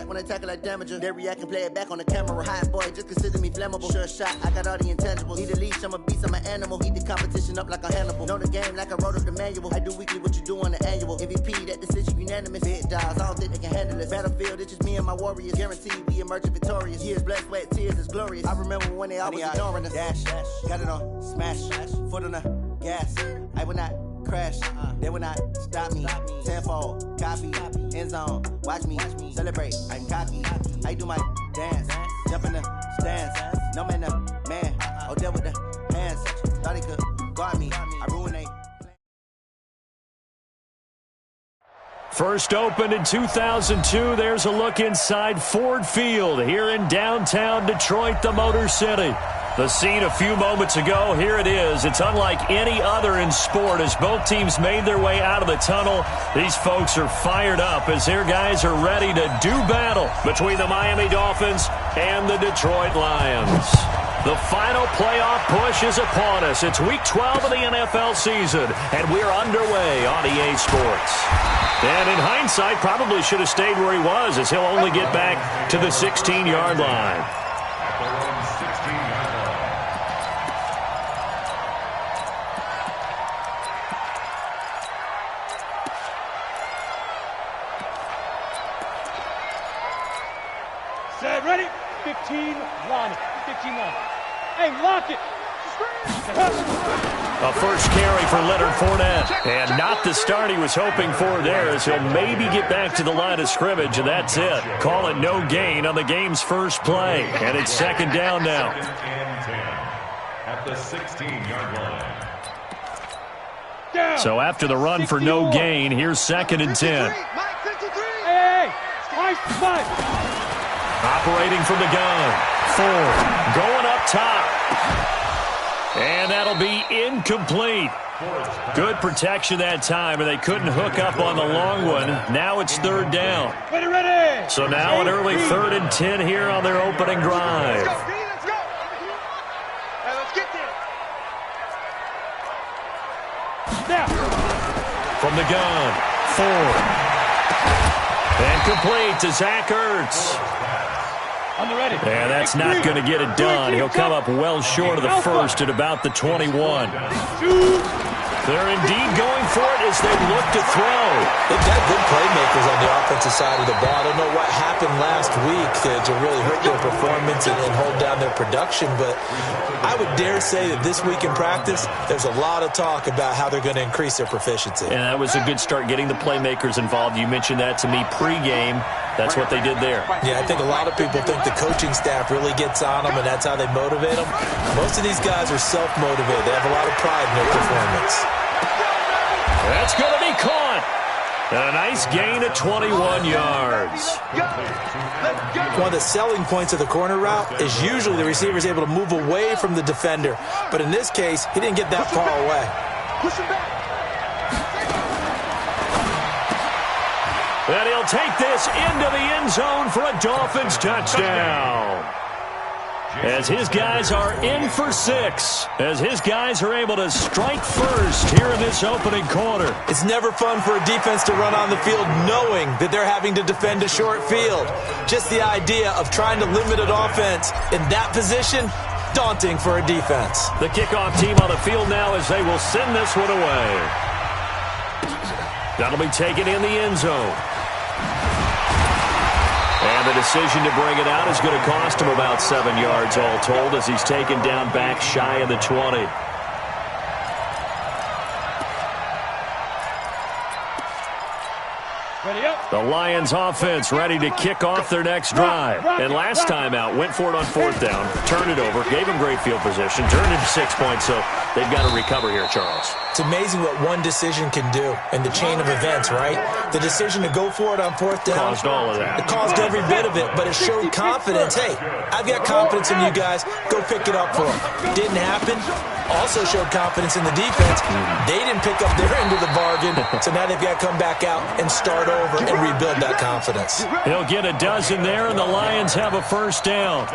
back when I tackle like damager. They react and play it back on the camera. Hot boy, just consider me flammable. Sure shot, I got all the intangibles. Need a leash, I'm a beast, I'm an animal. Eat the competition up like a Hannibal. Know the game like I wrote up the manual. I do weekly what you do on the annual. MVP, that decision unanimous. Big dogs, I don't think they can handle it. Battlefield, it's just me and my warriors. Guaranteed we emerging victorious. Years, blood, sweat, tears, it's glorious. I remember when they always ignoring us. Dash, got it on, smash, foot on the gas. I will not crash, they will not stop me. Tenfold, copy, end zone, watch me celebrate. I'm cocky, I do my dance, jump in the stands. No man, the man, Odell with the hands. Thought he could guard me, I ruined they. First opened in 2002, there's a look inside Ford Field here in downtown Detroit, the Motor City. The scene a few moments ago, here it is. It's unlike any other in sport as both teams made their way out of the tunnel. These folks are fired up as their guys are ready to do battle between the Miami Dolphins and the Detroit Lions. The final playoff push is upon us. It's Week 12 of the NFL season, and we're underway on EA Sports. And in hindsight, probably should have stayed where he was as he'll only get back to the 16-yard line. Set, ready? 15, line it. 15, line it. Hey, lock it. A first carry for Leonard Fournette. And not the start he was hoping for there as he'll maybe get back to the line of scrimmage, and that's it. Call it no gain on the game's first play. And it's second down now. At the 16-yard line. So after the run for no gain, here's second and 10. Hey, five. Operating from the gun. Ford going up top. And that'll be incomplete. Good protection that time, and they couldn't hook up on the long one. Now it's third down. Ready. So now an early 3rd and 10 here on their opening drive. Let's go. Hey, let's get there. Now. From the gun, Ford. And complete to Zach Ertz. On the ready. And that's not going to get it done. He'll come up well short of the first at about the 21. They're indeed going for it as they look to throw. They've got good playmakers on the offensive side of the ball. I don't know what happened last week to really hurt their performance and hold down their production, but I would dare say that this week in practice, there's a lot of talk about how they're going to increase their proficiency. And that was a good start getting the playmakers involved. You mentioned that to me pregame. That's what they did there. Yeah, I think a lot of people think the coaching staff really gets on them, and that's how they motivate them. Most of these guys are self-motivated. They have a lot of pride in their performance. That's going to be caught. And a nice gain of 21 yards. One of the selling points of the corner route is usually the receiver is able to move away from the defender. But in this case, he didn't get that far away. Push him back. And he'll take this into the end zone for a Dolphins touchdown. As his guys are in for 6. As his guys are able to strike first here in this opening quarter. It's never fun for a defense to run on the field knowing that they're having to defend a short field. Just the idea of trying to limit an offense in that position, daunting for a defense. The kickoff team on the field now as they will send this one away. That'll be taken in the end zone. And the decision to bring it out is going to cost him about 7 yards all told as he's taken down back shy of the 20. The Lions offense ready to kick off their next drive. And last time out, went for it on 4th down, turned it over, gave him great field position, turned into 6 points, so they've got to recover here, Charles. It's amazing what one decision can do in the chain of events, right? The decision to go for it on 4th down. Caused all of that. It caused every bit of it, but it showed confidence. Hey, I've got confidence in you guys. Go pick it up for them. Didn't happen. Also showed confidence in the defense. They didn't pick up their end of the bargain, so now they've got to come back out and start over and and rebuild that confidence. He'll get a dozen there, and the Lions have a first down.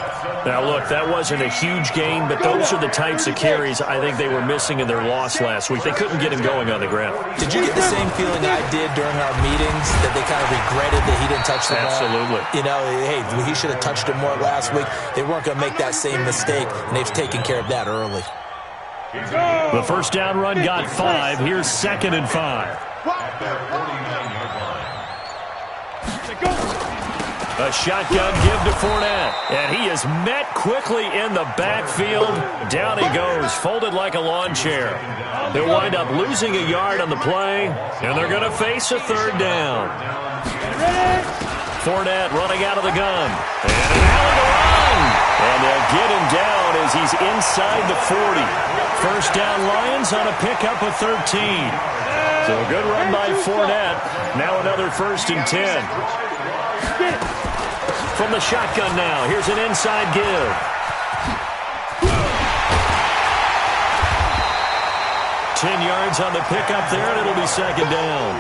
Now, look, that wasn't a huge gain, but those are the types of carries I think they were missing in their loss last week. They couldn't get him going on the ground. Did you get the same feeling I did during our meetings, that they kind of regretted that he didn't touch the ball? Absolutely. You know, hey, he should have touched it more last week. They weren't going to make that same mistake, and they've taken care of that early. The first down run got 5. Here's 2nd and 5. A shotgun give to Fournette, and he is met quickly in the backfield. Down he goes, folded like a lawn chair. They'll wind up losing a yard on the play, and they're going to face a third down. Fournette running out of the gun, and an alley to run. And they'll get him down as he's inside the 40. First down Lions on a pickup of 13. So a good run by Fournette. Now another 1st and 10. From the shotgun now, here's an inside give. 10 yards on the pickup there, and it'll be 2nd down.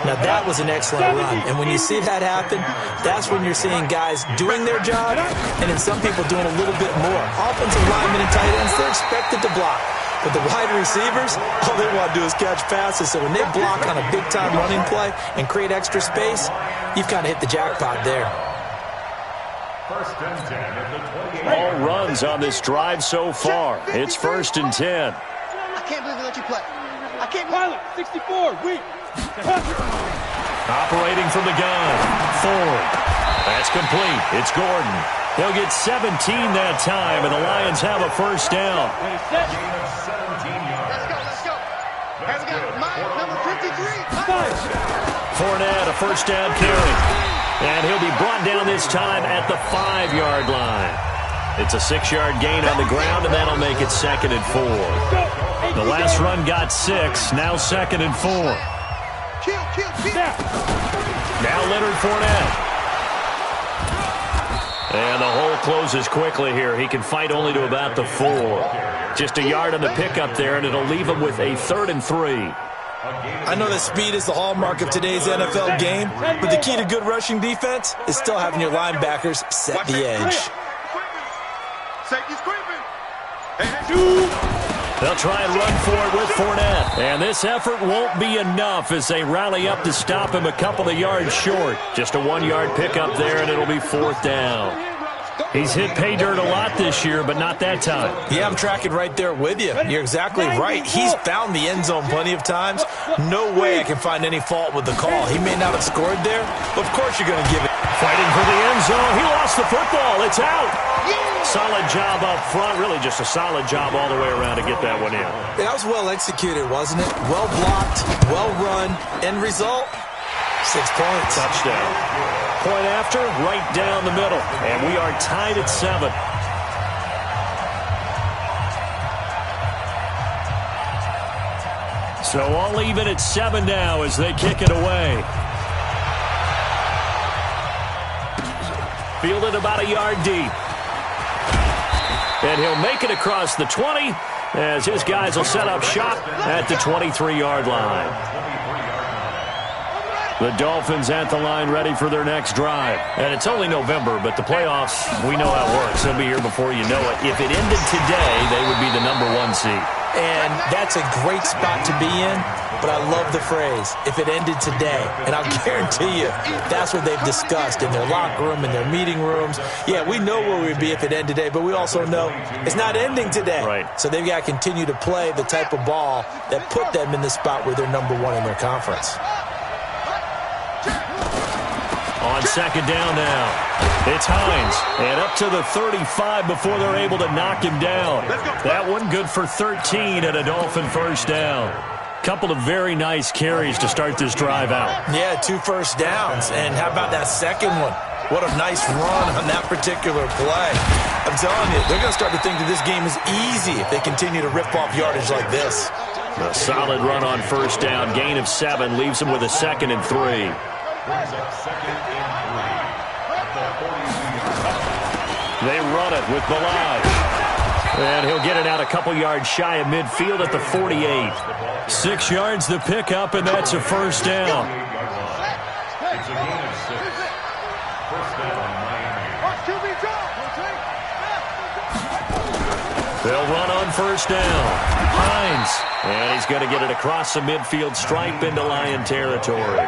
Now, that was an excellent run. And when you see that happen, that's when you're seeing guys doing their job and then some people doing a little bit more. Offensive linemen and tight ends, they're expected to block. But the wide receivers, all they want to do is catch passes. So when they block on a big-time running play and create extra space, you've kind of hit the jackpot there. All runs on this drive so far. It's 1st and 10. I can't believe they let you play. I can't. Pilot, 64, weak. Operating from the gun. Ford. That's complete. It's Gordon. They'll get 17 that time, and the Lions have a first down. Let's go. Here we go. Mine, number 53. Fournette, a first down carry. And he'll be brought down this time at the 5-yard line. It's a 6-yard gain on the ground, and that'll make it 2nd and 4. The last run got 6, now 2nd and 4. Now Leonard Fournette. And the hole closes quickly here. He can fight only to about the 4. Just a yard on the pickup there, and it'll leave him with a 3rd and 3. I know that speed is the hallmark of today's NFL game, but the key to good rushing defense is still having your linebackers set the edge. Safety's creeping. They'll try and run for it with Fournette. And this effort won't be enough as they rally up to stop him a couple of yards short. Just a 1-yard pickup there, and it'll be 4th down. He's hit pay dirt a lot this year, but not that time. Yeah, I'm tracking right there with you. You're exactly right. He's found the end zone plenty of times. No way I can find any fault with the call. He may not have scored there, but of course you're going to give it. Fighting for the end zone. He lost the football. It's out. Solid job up front. Really just a solid job all the way around to get that one in. That was well executed, wasn't it? Well blocked, well run. End result, 6 points. Touchdown. Point after, right down the middle. And we are tied at 7. So all even at 7 now as they kick it away. Fielded about a yard deep. And he'll make it across the 20 as his guys will set up shop at the 23-yard line. The Dolphins at the line ready for their next drive. And it's only November, but the playoffs, we know how it works. They'll be here before you know it. If it ended today, they would be the number 1 seed. And that's a great spot to be in, but I love the phrase, if it ended today. And I'll guarantee you, that's what they've discussed in their locker room, in their meeting rooms. Yeah, we know where we'd be if it ended today, but we also know it's not ending today. Right. So they've got to continue to play the type of ball that put them in the spot where they're number 1 in their conference. On 2nd down now, it's Hines. And up to the 35 before they're able to knock him down. That one good for 13 and a Dolphin first down. Couple of very nice carries to start this drive out. Yeah, 2 first downs. And how about that second one? What a nice run on that particular play. I'm telling you, they're going to start to think that this game is easy if they continue to rip off yardage like this. A solid run on first down. Gain of 7 leaves them with a 2nd and 3. They run it with Ballage. And he'll get it out a couple yards shy of midfield at the 48. 6 yards the pickup, and that's a first down. They'll run on first down. Hines. And he's going to get it across the midfield stripe into Lion territory.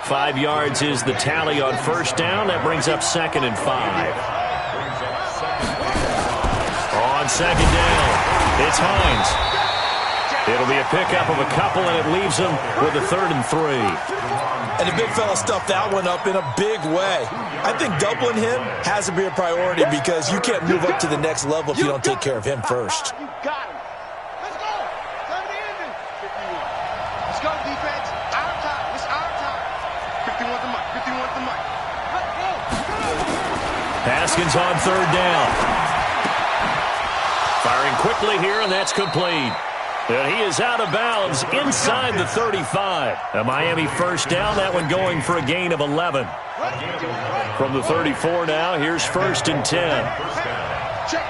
5 yards is the tally on first down. That brings up 2nd and 5. On second down, it's Hines. It'll be a pickup of a couple, and it leaves him with a 3rd and 3. And the big fella stuffed that one up in a big way. I think doubling him has to be a priority because you can't move up to the next level if you don't take care of him first. You got him. Let's go. Time to end it. 51. Let's go, defense. Our time. It's our time. 51 the mic. 51 the mic. Let's go. Haskins on 3rd down. Firing quickly here, and that's complete. And he is out of bounds inside the 35. A Miami first down, that one going for a gain of 11. From the 34 now, here's 1st and 10. Check.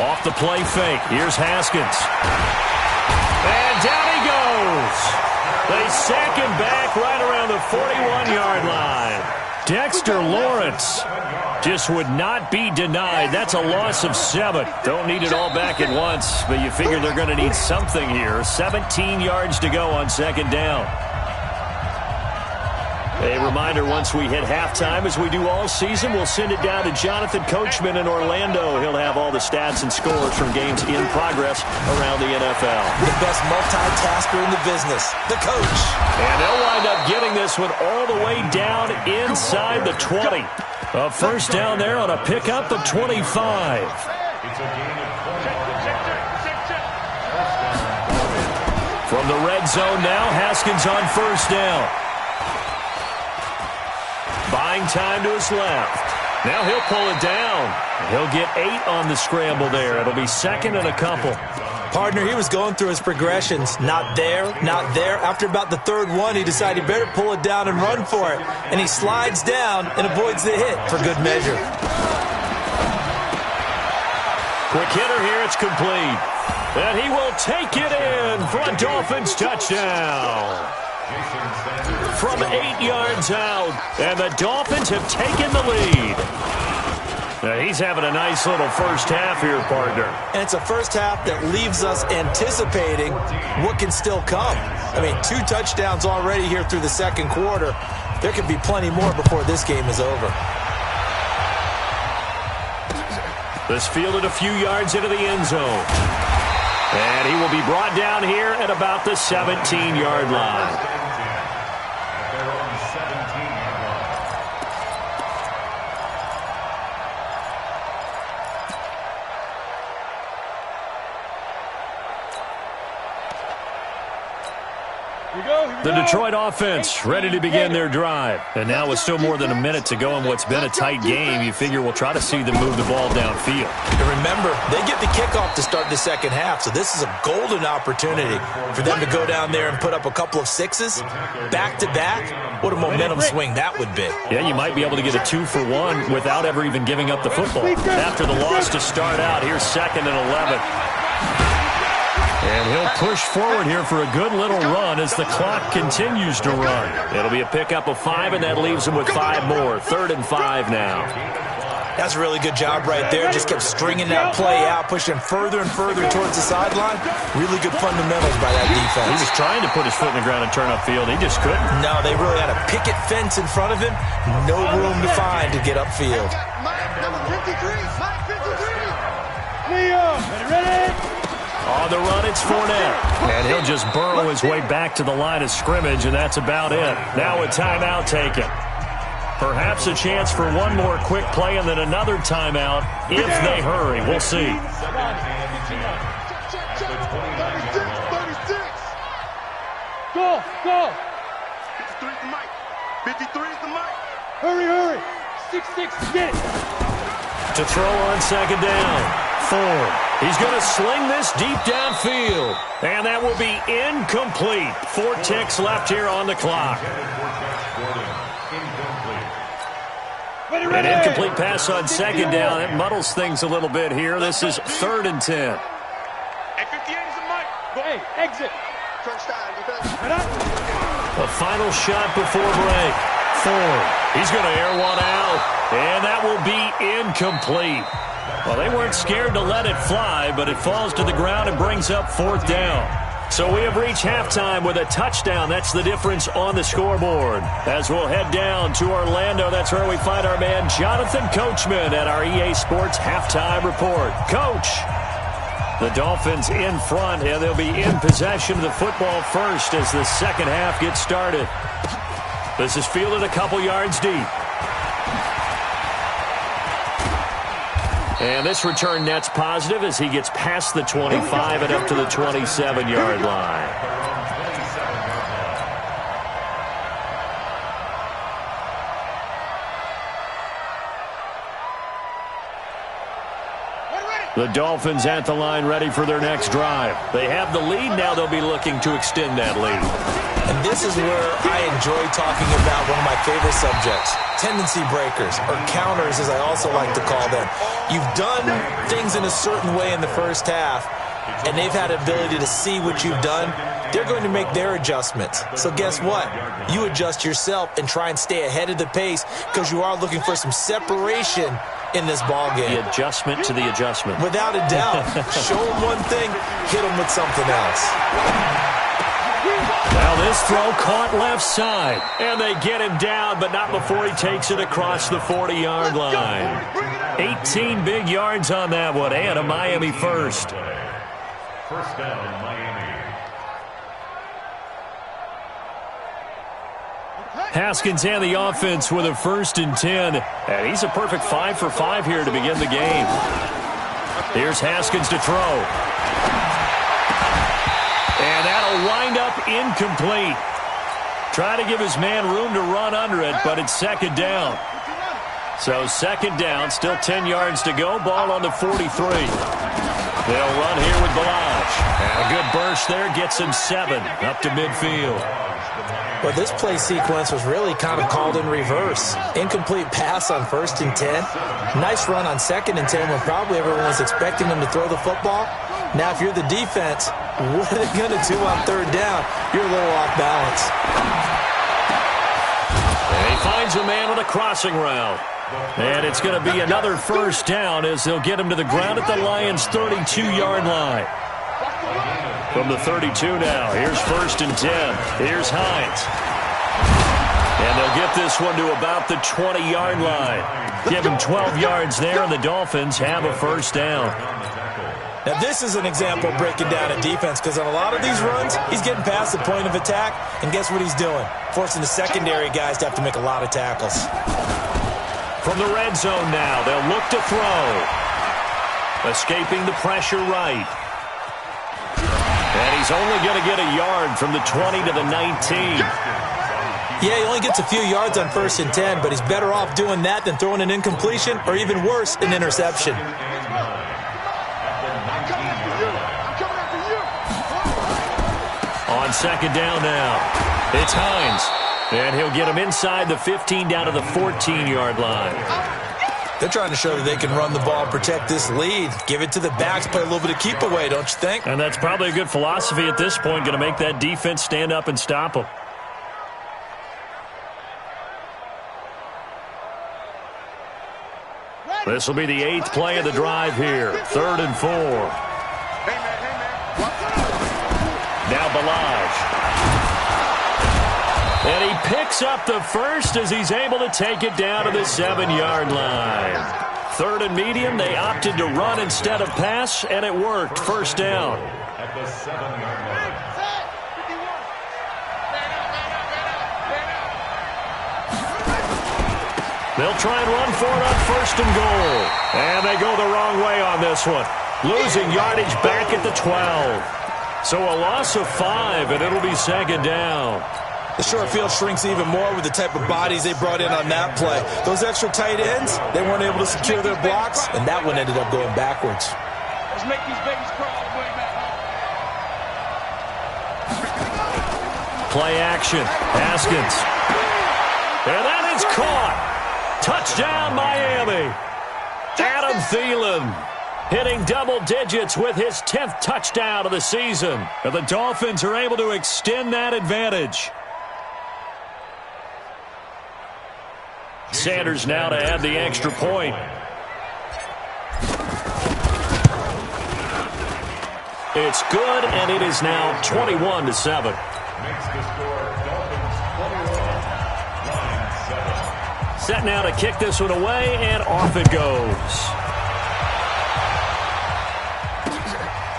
Off the play fake, here's Haskins. And down he goes. They sack him back right around the 41-yard line. Dexter Lawrence just would not be denied. That's a loss of 7. Don't need it all back at once, but you figure they're going to need something here. 17 yards to go on 2nd down. A reminder, once we hit halftime, as we do all season, we'll send it down to Jonathan Coachman in Orlando. He'll have all the stats and scores from games in progress around the NFL. The best multitasker in the business, the coach. And they'll wind up getting this one all the way down inside the 20. A first down there on a pickup of 25. It's a gain of 20. From the red zone now, Haskins on first down. Buying time to his left. Now he'll pull it down. He'll get 8 on the scramble there. It'll be 2nd and a couple. Partner, he was going through his progressions. Not there, not there. After about the 3rd one, he decided he better pull it down and run for it. And he slides down and avoids the hit for good measure. Quick hitter here, it's complete. And he will take it in for a Dolphins touchdown. From 8 yards out, and the Dolphins have taken the lead. Now he's having a nice little first half here, partner. And it's a first half that leaves us anticipating what can still come. I mean, 2 touchdowns already here through the 2nd quarter. There could be plenty more before this game is over. This fielded a few yards into the end zone. And he will be brought down here at about the 17-yard line. The Detroit offense ready to begin their drive. And now with still more than a minute to go in what's been a tight game, you figure we'll try to see them move the ball downfield. And remember, they get the kickoff to start the 2nd half, so this is a golden opportunity for them to go down there and put up a couple of 6s back-to-back. What a momentum swing that would be. Yeah, you might be able to get a 2-for-1 without ever even giving up the football. After the loss to start out, here's 2nd and 11. And he'll push forward here for a good little run as the clock continues to run. It'll be a pickup of 5, and that leaves him with 5 more. 3rd and 5 now. That's a really good job right there. Just kept stringing that play out, pushing further and further towards the sideline. Really good fundamentals by that defense. He was trying to put his foot in the ground and turn upfield. He just couldn't. No, they really had a picket fence in front of him. No room to find to get upfield. Number 53. Mike 53. Leon, ready? On the run, it's Fournette. And he'll just burrow his way back to the line of scrimmage, and that's about it. Now a timeout taken. Perhaps a chance for one more quick play and then another timeout if they hurry. We'll see. 36. Go. 53 is the mic. 53 is the mic. Hurry. 6-6, get it. To throw on 2nd down. Ford. He's going to sling this deep downfield. And that will be incomplete. 4 ticks left here on the clock. An incomplete pass on 2nd down. It muddles things a little bit here. This is 3rd and 10. Hey, 58 is the mic. Hey, exit. A final shot before break. Ford. He's going to air one out. And that will be incomplete. Well, they weren't scared to let it fly, but it falls to the ground and brings up 4th down. So we have reached halftime with a touchdown. That's the difference on the scoreboard. As we'll head down to Orlando, that's where we find our man Jonathan Coachman at our EA Sports Halftime Report. Coach, the Dolphins in front, and they'll be in possession of the football first as the second half gets started. This is fielded a couple yards deep. And this return net's positive as he gets past the 25 and up to the 27-yard line. The Dolphins at the line ready for their next drive. They have the lead. Now they'll be looking to extend that lead. And this is where I enjoy talking about one of my favorite subjects, tendency breakers, or counters as I also like to call them. You've done things in a certain way in the first half, and they've had the ability to see what you've done. They're going to make their adjustments. So guess what? You adjust yourself and try and stay ahead of the pace because you are looking for some separation in this ball game. The adjustment to the adjustment. Without a doubt. Show them one thing, hit them with something else. Now this throw caught left side. And they get him down, but not before he takes it across the 40-yard line. 18 big yards on that one, and a Miami first. First down, Miami. Haskins and the offense with a 1st and 10. And he's a perfect 5 for 5 here to begin the game. Here's Haskins to throw. And that'll wind up incomplete. Try to give his man room to run under it, but it's 2nd down. So 2nd down, still 10 yards to go. Ball on the 43. They'll run here with Balaj. And a good burst there gets him 7 up to midfield. Well, this play sequence was really kind of called in reverse. Incomplete pass on 1st and 10. Nice run on 2nd and 10 when probably everyone was expecting him to throw the football. Now, if you're the defense, what are they going to do on 3rd down? You're a little off balance. And he finds a man with a crossing route. And it's going to be another 1st down as they'll get him to the ground at the Lions' 32-yard line. From the 32 now, here's 1st and 10. Here's Hines. And they'll get this one to about the 20-yard line. Give him 12 yards there, and the Dolphins have a 1st down. Now, this is an example of breaking down a defense because on a lot of these runs, he's getting past the point of attack, and guess what he's doing? Forcing the secondary guys to have to make a lot of tackles. From the red zone now, they'll look to throw. Escaping the pressure right. And he's only going to get a yard from the 20 to the 19. Yeah, he only gets a few yards on 1st and 10, but he's better off doing that than throwing an incompletion or even worse, an interception. On 2nd down now, it's Hines. And he'll get him inside the 15 down to the 14-yard line. They're trying to show that they can run the ball and protect this lead. Give it to the backs, play a little bit of keep away, don't you think? And that's probably a good philosophy at this point, going to make that defense stand up and stop them. This will be the 8th play of the drive here. 3rd and 4. Now Balaj. And he picks up the 1st as he's able to take it down to the 7-yard line. 3rd and medium, they opted to run instead of pass, and it worked. 1st down. At the 7-yard line. They'll try and run for it on 1st and goal. And they go the wrong way on this one. Losing yardage back at the 12. So a loss of 5, and it'll be 2nd down. The short field shrinks even more with the type of bodies they brought in on that play. Those extra tight ends, they weren't able to secure their blocks, and that one ended up going backwards. Let's make these babies crawl all the way back home. Play action. Haskins. And that is caught. Touchdown, Miami. Adam Thielen hitting double digits with his 10th touchdown of the season. And the Dolphins are able to extend that advantage. Sanders now to add the extra point. It's good, and it is now 21-7. Makes the score Dolphins 21, Lions 7. Set now to kick this one away, and off it goes.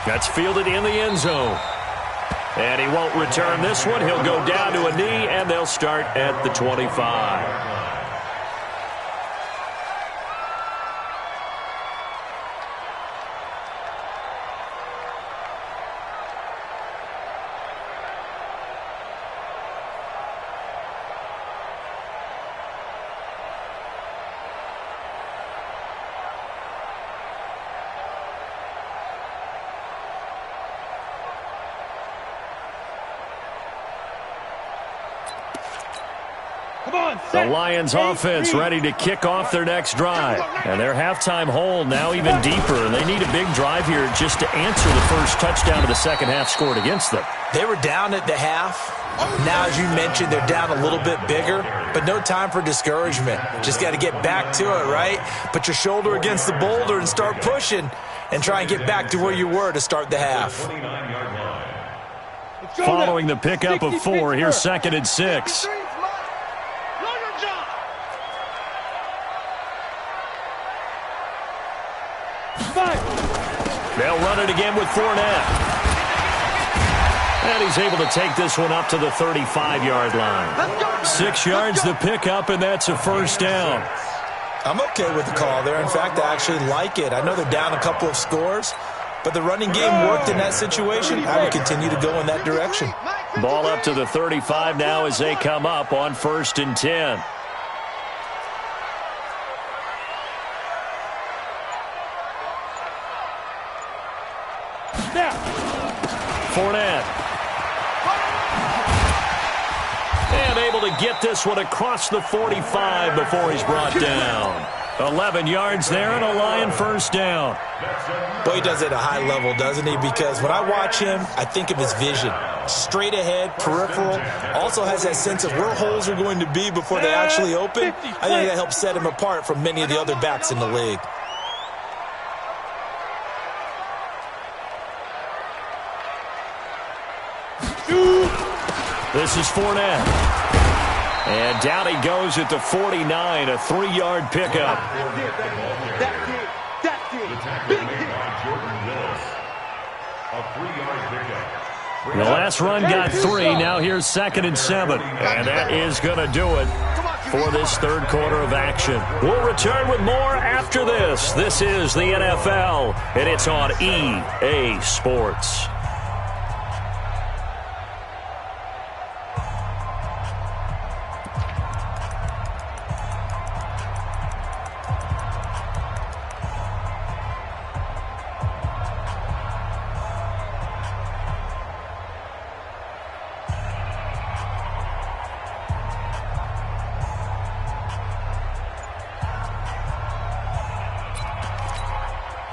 That's fielded in the end zone. And he won't return this one. He'll go down to a knee, and they'll start at the 25. The Lions offense ready to kick off their next drive. And their halftime hole now even deeper. And they need a big drive here just to answer the first touchdown of the second half scored against them. They were down at the half. Now, as you mentioned, they're down a little bit bigger, but no time for discouragement. Just got to get back to it, right? Put your shoulder against the boulder and start pushing and try and get back to where you were to start the half. Following the pickup of 4, here's 2nd and 6. They'll run it again with Fournette. And he's able to take this one up to the 35-yard line. 6 yards the pickup, and that's a first down. I'm okay with the call there. In fact, I actually like it. I know they're down a couple of scores, but the running game worked in that situation. I would continue to go in that direction. Ball up to the 35 now as they come up on 1st and 10. Fournette. And able to get this one across the 45 before he's brought down. 11 yards there and a Lion first down. Boy, he does it at a high level, doesn't he? Because when I watch him, I think of his vision. Straight ahead, peripheral. Also has that sense of where holes are going to be before they actually open. I think that helps set him apart from many of the other backs in the league. This is Fournette. And down he goes at the 49, a 3-yard pickup. The last run got 3. Now here's 2nd and 7. And that is going to do it for this third quarter of action. We'll return with more after this. This is the NFL, and it's on EA Sports.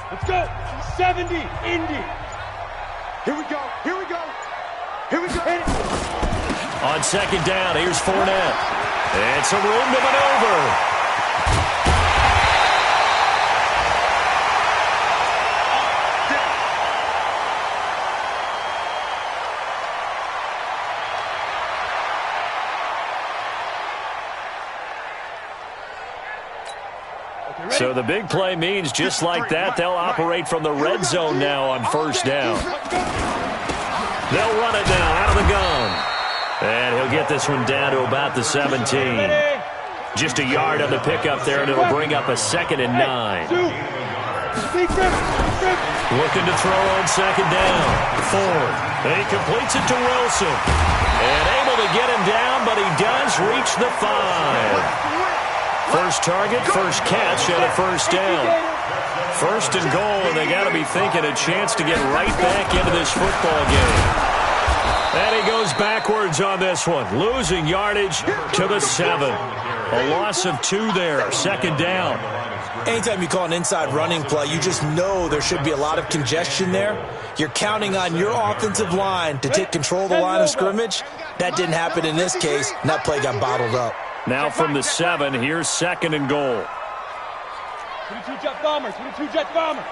Let's go. 70, Indy. Here we go. Here we go. Here we go. On 2nd down, here's Fournette. It's a room to maneuver. So the big play means just like that, they'll operate from the red zone now on 1st down. They'll run it now out of the gun. And he'll get this one down to about the 17. Just a yard on the pickup there, and it'll bring up a 2nd and 9. Looking to throw on 2nd down. Ford. He completes it to Wilson. And able to get him down, but he does reach the 5. First target, first catch, and a first down. 1st and goal, and they got to be thinking a chance to get right back into this football game. And he goes backwards on this one, losing yardage to the 7. A loss of 2 there, 2nd down. Anytime you call an inside running play, you just know there should be a lot of congestion there. You're counting on your offensive line to take control of the line of scrimmage. That didn't happen in this case, and that play got bottled up. Now from the 7, here's 2nd and goal. 22 Jet Bombers, 22 Jet Bombers.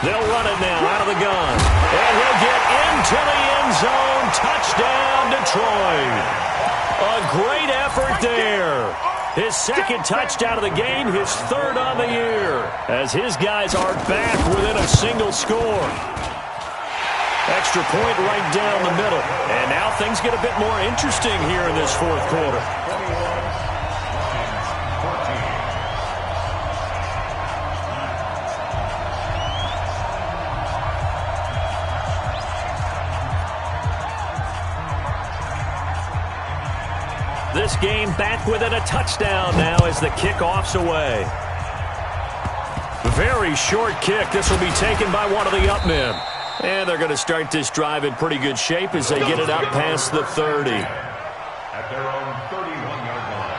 They'll run it now out of the gun. And he'll get into the end zone. Touchdown, Detroit. A great effort there. His second touchdown of the game, his third on the year, as his guys are back within a single score. Extra point right down the middle. And now things get a bit more interesting here in this fourth quarter. This game back within a touchdown now as the kickoff's away. Very short kick. This will be taken by one of the up men. And they're going to start this drive in pretty good shape as they get it up past the 30. At their own 31-yard line.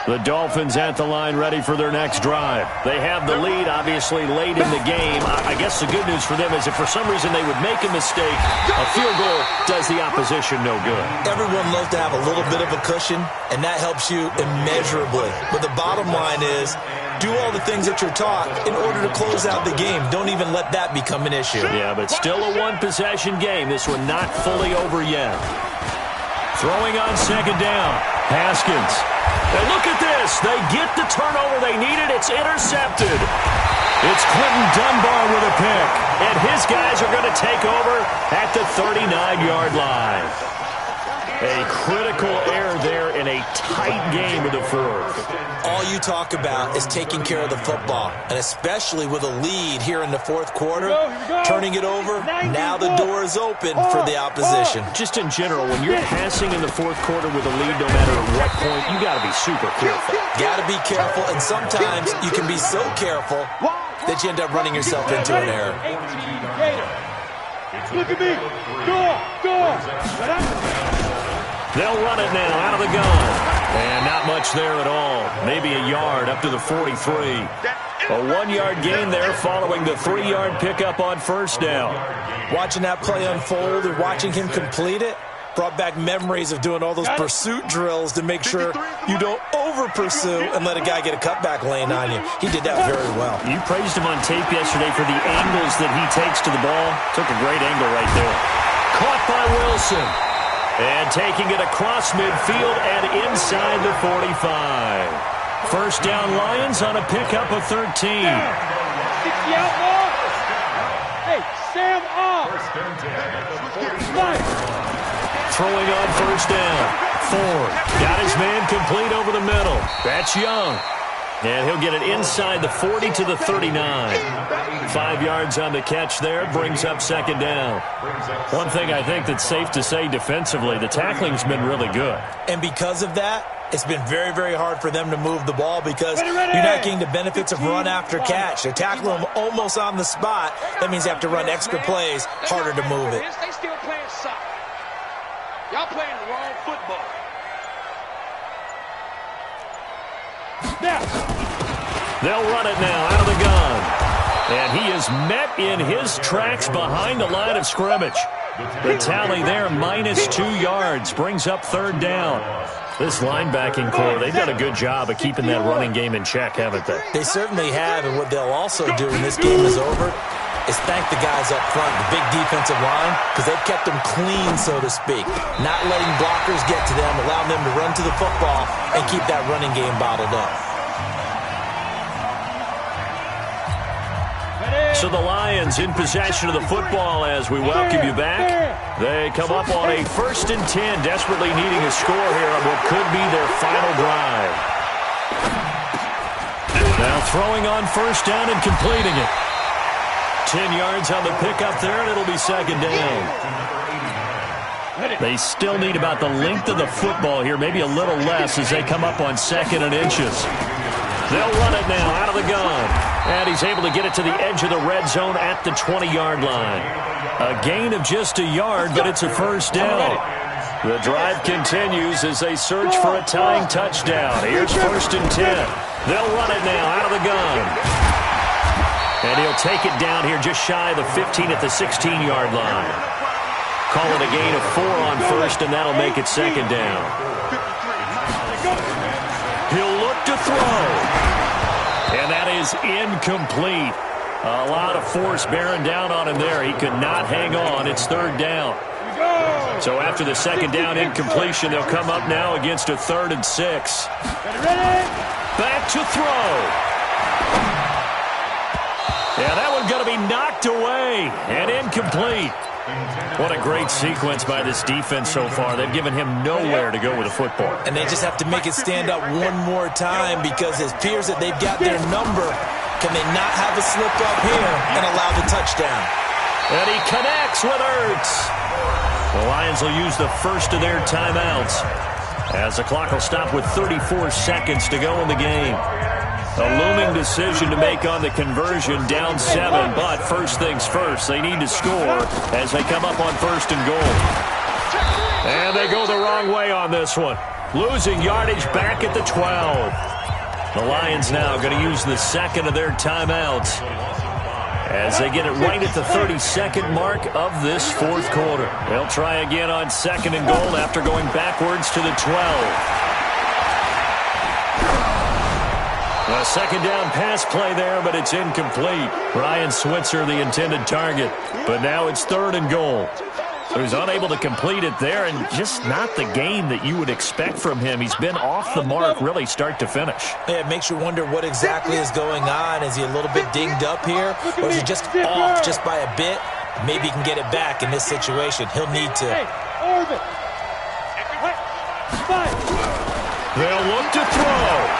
The Dolphins at the line ready for their next drive. They have the lead, obviously, late in the game. I guess the good news for them is if for some reason they would make a mistake, a field goal does the opposition no good. Everyone loves to have a little bit of a cushion, and that helps you immeasurably. But the bottom line is, do all the things that you're taught in order to close out the game. Don't even let that become an issue. Yeah, but still a one-possession game. This one not fully over yet. Throwing on second down. Haskins. And look at this. They get the turnover they needed. It's intercepted. It's Quentin Dunbar with a pick. And his guys are going to take over at the 39-yard line. A critical error there in a tight game of the fourth. All you talk about is taking care of the football, and especially with a lead here in the fourth quarter, turning it over, now the door is open for the opposition. Just in general, when you're passing in the fourth quarter with a lead, no matter at what point, you got to be super careful. Got to be careful, and sometimes you can be so careful that you end up running yourself into an error. Look at me. Go. They'll run it now out of the gun. And not much there at all. Maybe a yard up to the 43. A 1-yard gain there following the 3-yard pickup on first down. Watching that play unfold and watching him complete it brought back memories of doing all those pursuit drills to make sure you don't over-pursue and let a guy get a cutback lane on you. He did that very well. You praised him on tape yesterday for the angles that he takes to the ball. Took a great angle right there. Caught by Wilson. And taking it across midfield and inside the 45. First down Lions on a pickup of 13. 60 out ball. Hey, Sam off. Throwing on first down. Ford got his man complete over the middle. That's Young. And he'll get it inside the 40 to the 39. 5 yards on the catch there, brings up second down. One thing I think that's safe to say defensively, the tackling's been really good. And because of that, it's been very, very hard for them to move the ball because you're not getting the benefits of run after catch. They're tackling them almost on the spot. That means they have to run extra plays, harder to move it. They still playing soccer. Y'all playing the wrong football. They'll run it now out of the gun. And he is met in his tracks behind the line of scrimmage. The tally there, -2 yards, brings up third down. This linebacking core, they've done a good job of keeping that running game in check, haven't they? They certainly have, and what they'll also do when this game is over is thank the guys up front, the big defensive line, because they've kept them clean, so to speak. Not letting blockers get to them, allowing them to run to the football and keep that running game bottled up. So the Lions in possession of the football as we welcome you back. They come up on a 1st and 10, desperately needing a score here on what could be their final drive. Now throwing on first down and completing it. 10 yards on the pickup there, and it'll be second down. They still need about the length of the football here, maybe a little less as they come up on 2nd and inches. They'll run it now out of the gun. And he's able to get it to the edge of the red zone at the 20-yard line. A gain of just a yard, but it's a first down. The drive continues as they search for a tying touchdown. Here's 1st and 10. They'll run it now out of the gun. And he'll take it down here just shy of the 15 at the 16-yard line. Call it a gain of 4 on first, and that'll make it second down. He'll look to throw. And that is incomplete. A lot of force bearing down on him there. He could not hang on. It's third down. So after the second down incompletion, they'll come up now against a 3rd and 6. Back to throw. Yeah, that one's going to be knocked away and incomplete. What a great sequence by this defense so far. They've given him nowhere to go with the football. And they just have to make it stand up one more time because it appears that they've got their number. Can they not have a slip up here and allow the touchdown? And he connects with Ertz. The Lions will use the first of their timeouts as the clock will stop with 34 seconds to go in the game. A looming decision to make on the conversion, down 7, but first things first, they need to score as they come up on 1st and goal. And they go the wrong way on this one, losing yardage back at the 12. The Lions now going to use the second of their timeouts as they get it right at the 32nd mark of this 4th quarter. They'll try again on 2nd and goal after going backwards to the 12. A second down pass play there, but it's incomplete. Ryan Switzer, the intended target. But now it's 3rd and goal. So he's unable to complete it there, and just not the game that you would expect from him. He's been off the mark really start to finish. Yeah, it makes you wonder what exactly is going on. Is he a little bit dinged up here, or is he just off just by a bit? Maybe he can get it back in this situation. He'll need to. They'll look to throw.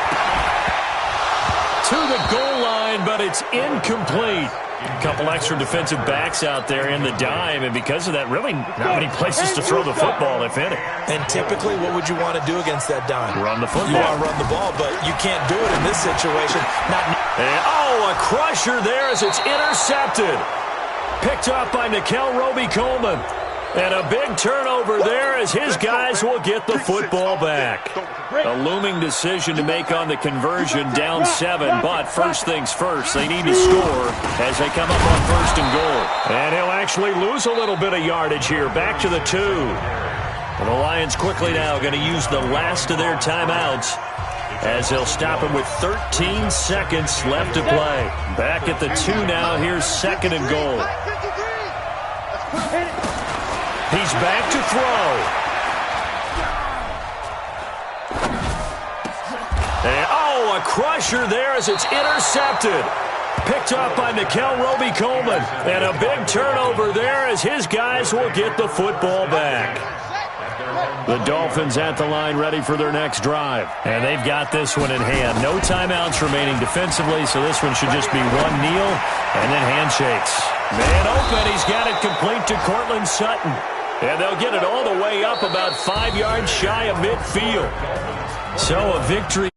To the goal line, but it's incomplete. A couple extra defensive backs out there in the dime, and because of that, really not many places to throw the football, if any. And typically, what would you want to do against that dime? Run the football. You want to run the ball, but you can't do it in this situation. A crusher there as it's intercepted. Picked up by Nickel Roby-Coleman. And a big turnover there as his guys will get the football back. A looming decision to make on the conversion, down 7, but first things first, they need to score as they come up on 1st and goal. And he'll actually lose a little bit of yardage here, back to the 2. And the Lions quickly now going to use the last of their timeouts as they'll stop him with 13 seconds left to play. Back at the 2 now, here's 2nd and goal. He's back to throw. And, a crusher there as it's intercepted. Picked up by Nickel Roby-Coleman. And a big turnover there as his guys will get the football back. The Dolphins at the line ready for their next drive. And they've got this one in hand. No timeouts remaining defensively, so this one should just be one kneel and then handshakes. Man open, he's got it complete to Courtland Sutton. And they'll get it all the way up about 5 yards shy of midfield. So a victory